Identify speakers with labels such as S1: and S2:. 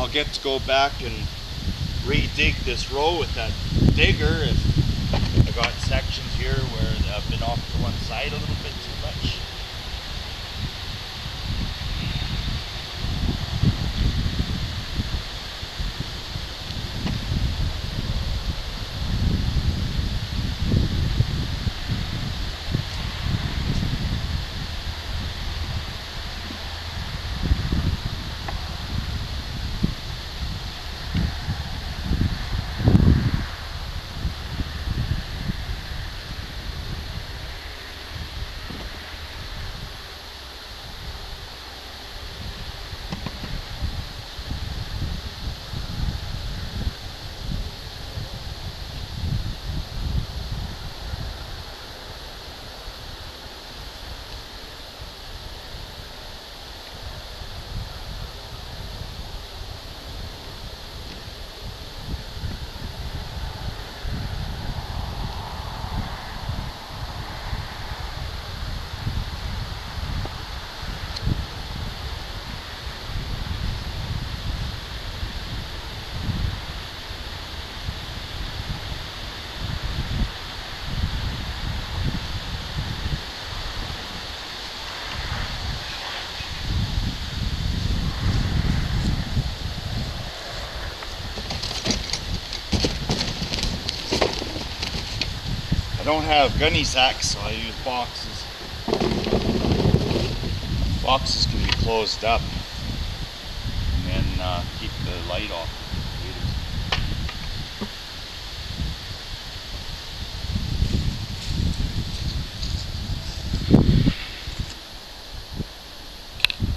S1: I'll get to go back and re-dig this row with that digger. If I got sections here where I've been off to one side a little bit too much. I don't have gunny sacks, so I use boxes. Boxes can be closed up and then keep the light off.